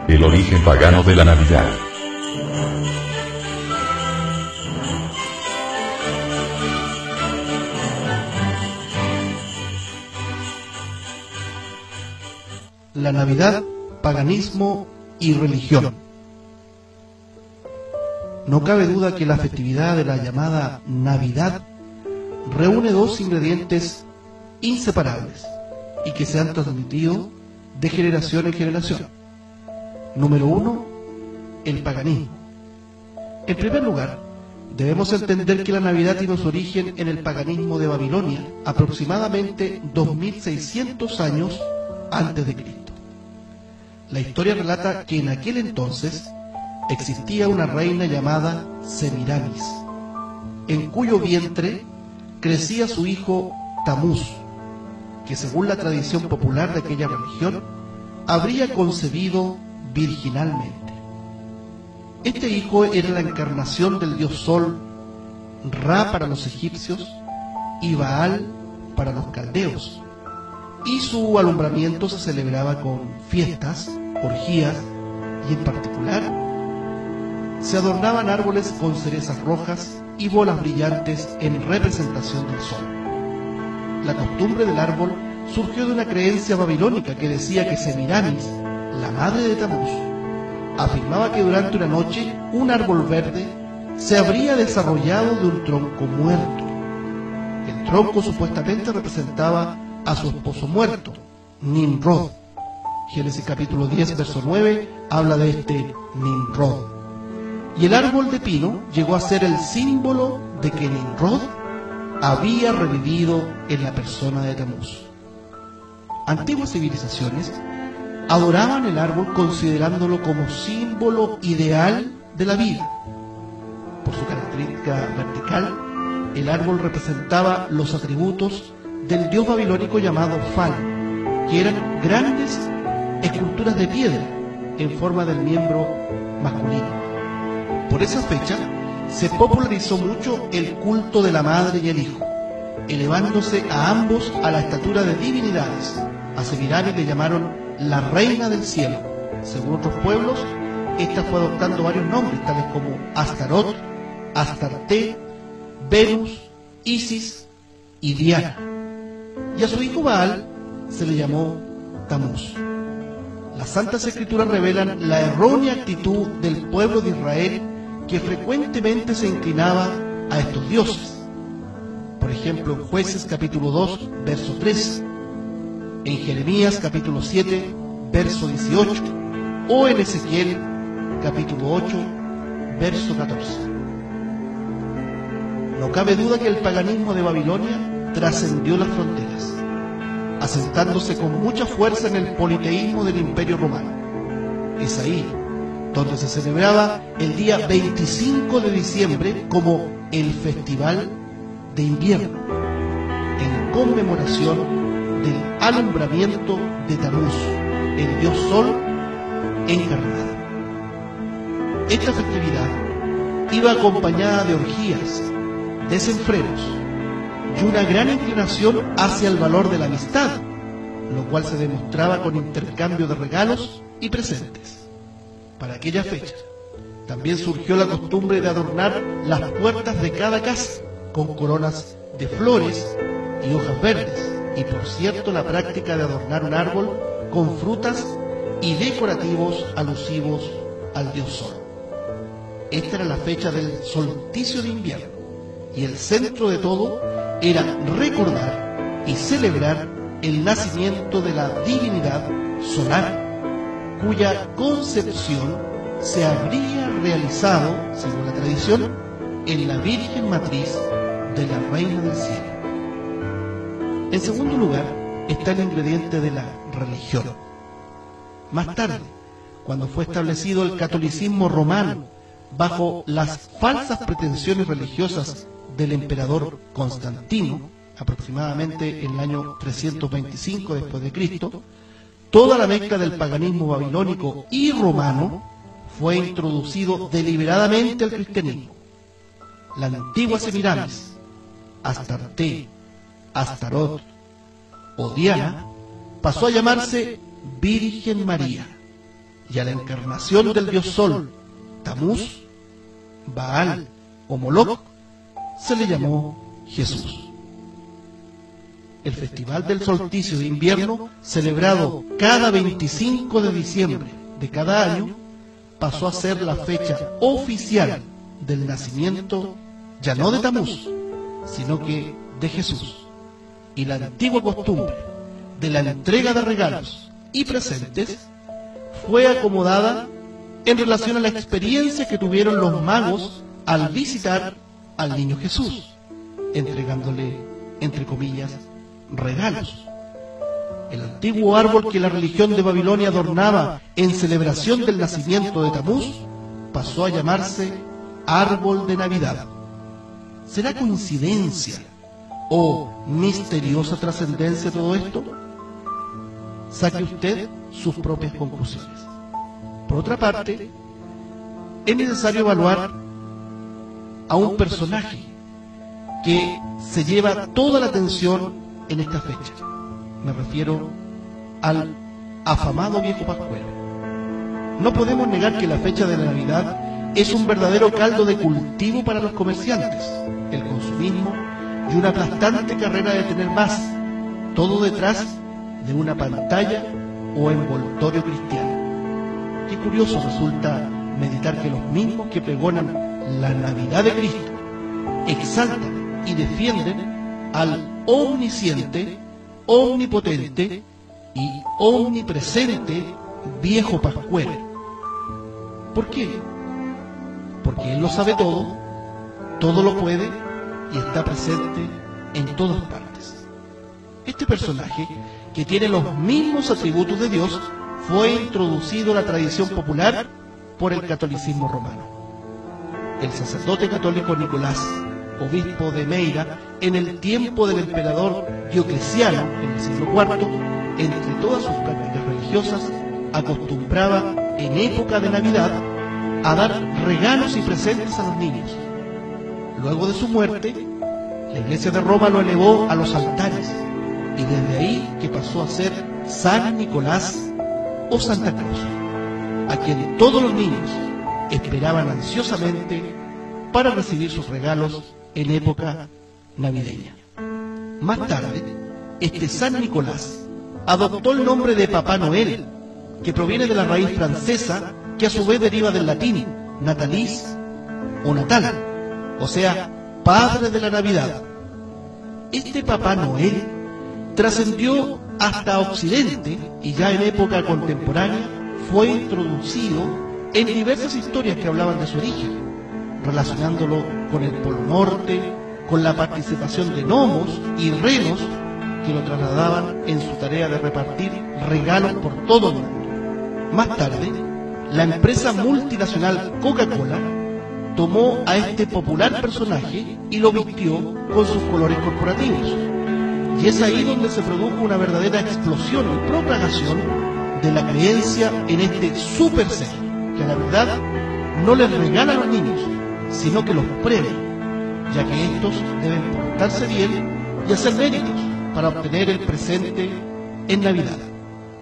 El origen pagano de la Navidad. La Navidad, paganismo y religión. No cabe duda que la festividad de la llamada Navidad reúne dos ingredientes inseparables y que se han transmitido de generación en generación. Número uno, el paganismo. En primer lugar, debemos entender que la Navidad tiene su origen en el paganismo de Babilonia, aproximadamente 2600 años antes de Cristo. La historia relata que en aquel entonces existía una reina llamada Semiramis, en cuyo vientre crecía su hijo Tamuz, que según la tradición popular de aquella religión, habría concebido virginalmente. Este hijo era la encarnación del dios Sol, Ra para los egipcios y Baal para los caldeos, y su alumbramiento se celebraba con fiestas, orgías, y en particular se adornaban árboles con cerezas rojas y bolas brillantes en representación del sol. La costumbre del árbol surgió de una creencia babilónica que decía que Semiramis, la madre de Tamuz, afirmaba que durante una noche un árbol verde se habría desarrollado de un tronco muerto. El tronco supuestamente representaba a su esposo muerto, Nimrod. Génesis capítulo 10, verso 9, habla de este Nimrod. Y el árbol de pino llegó a ser el símbolo de que Nimrod había revivido en la persona de Tamuz. Antiguas civilizaciones adoraban el árbol considerándolo como símbolo ideal de la vida. Por su característica vertical, el árbol representaba los atributos del dios babilónico llamado Fal, que eran grandes esculturas de piedra en forma del miembro masculino. Por esa fecha se popularizó mucho el culto de la madre y el hijo, elevándose a ambos a la estatura de divinidades. A Semiramis le llamaron la reina del cielo. Según otros pueblos, esta fue adoptando varios nombres, tales como Astarot, Astarte, Venus, Isis y Diana. Y a su hijo Baal se le llamó Tamuz. Las Santas Escrituras revelan la errónea actitud del pueblo de Israel, que frecuentemente se inclinaba a estos dioses. Por ejemplo, en Jueces capítulo 2, verso 3, en Jeremías capítulo 7, verso 18, o en Ezequiel capítulo 8, verso 14. No cabe duda que el paganismo de Babilonia trascendió las fronteras, asentándose con mucha fuerza en el politeísmo del Imperio Romano. Es ahí donde se celebraba el día 25 de diciembre como el Festival de Invierno, en conmemoración del alumbramiento de Tamuz, el dios Sol encarnado. Esta festividad iba acompañada de orgías, desenfrenos y una gran inclinación hacia el valor de la amistad, lo cual se demostraba con intercambio de regalos y presentes. Para aquella fecha también surgió la costumbre de adornar las puertas de cada casa con coronas de flores y hojas verdes, y por cierto la práctica de adornar un árbol con frutas y decorativos alusivos al dios Sol. Esta era la fecha del solsticio de invierno, y el centro de todo era recordar y celebrar el nacimiento de la divinidad solar, cuya concepción se habría realizado, según la tradición, en la Virgen Matriz de la Reina del Cielo. En segundo lugar está el ingrediente de la religión. Más tarde, cuando fue establecido el catolicismo romano bajo las falsas pretensiones religiosas del emperador Constantino, aproximadamente en el año 325 después de Cristo, toda la mezcla del paganismo babilónico y romano fue introducido deliberadamente al cristianismo. La antigua Semiramis, Astarte, Astarot o Diana pasó a llamarse Virgen María, y a la encarnación del dios Sol, Tamuz, Baal o Moloch, se le llamó Jesús. El Festival del Solsticio de Invierno, celebrado cada 25 de diciembre de cada año, pasó a ser la fecha oficial del nacimiento, ya no de Tamuz, sino que de Jesús. Y la antigua costumbre de la entrega de regalos y presentes fue acomodada en relación a la experiencia que tuvieron los magos al visitar al niño Jesús, entregándole, entre comillas, regalos. El antiguo árbol que la religión de Babilonia adornaba en celebración del nacimiento de Tamuz pasó a llamarse árbol de Navidad. ¿Será coincidencia o misteriosa trascendencia todo esto? Saque usted sus propias conclusiones. Por otra parte, es necesario evaluar a un personaje que se lleva toda la atención en esta fecha. Me refiero al afamado viejo pascuero. No podemos negar que la fecha de la Navidad es un verdadero caldo de cultivo para los comerciantes, el consumismo y una aplastante carrera de tener más, todo detrás de una pantalla o envoltorio cristiano. Qué curioso resulta meditar que los mismos que pregonan la Navidad de Cristo exaltan y defienden al omnisciente, omnipotente y omnipresente viejo pascuero. ¿Por qué? Porque Él lo sabe todo, todo lo puede y está presente en todas partes. Este personaje, que tiene los mismos atributos de Dios, fue introducido a la tradición popular por el catolicismo romano. El sacerdote católico Nicolás, obispo de Meira, en el tiempo del emperador Diocleciano, en el siglo IV, entre todas sus prácticas religiosas, acostumbraba en época de Navidad a dar regalos y presentes a los niños. Luego de su muerte, la Iglesia de Roma lo elevó a los altares, y desde ahí que pasó a ser San Nicolás o Santa Claus, a quien todos los niños esperaban ansiosamente para recibir sus regalos en época navideña. Más tarde, este San Nicolás adoptó el nombre de Papá Noel, que proviene de la raíz francesa, que a su vez deriva del latín natalis o natal, o sea, Padre de la Navidad. Este Papá Noel trascendió hasta Occidente y ya en época contemporánea fue introducido en diversas historias que hablaban de su origen, relacionándolo con el Polo Norte, con la participación de gnomos y renos que lo trasladaban en su tarea de repartir regalos por todo el mundo. Más tarde, la empresa multinacional Coca-Cola tomó a este popular personaje y lo vistió con sus colores corporativos. Y es ahí donde se produjo una verdadera explosión y propagación de la creencia en este super ser, que a la verdad no les regala a los niños, sino que los premia, ya que estos deben portarse bien y hacer méritos para obtener el presente en Navidad.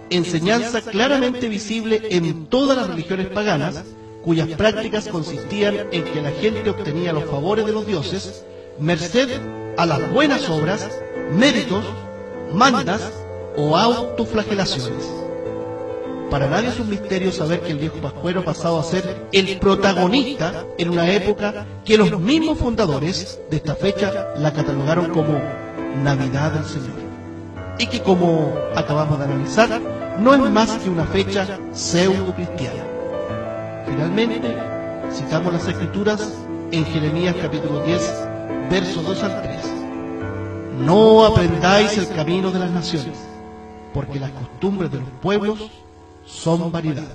Enseñanza claramente visible en todas las religiones paganas, cuyas prácticas consistían en que la gente obtenía los favores de los dioses merced a las buenas obras, méritos, mandas o autoflagelaciones. Para nadie es un misterio saber que el viejo pascuero ha pasado a ser el protagonista en una época que los mismos fundadores de esta fecha la catalogaron como Navidad del Señor, y que, como acabamos de analizar, no es más que una fecha pseudo-cristiana. Finalmente, citamos las Escrituras en Jeremías capítulo 10, versos 2 al 3. No aprendáis el camino de las naciones, porque las costumbres de los pueblos son vanidad.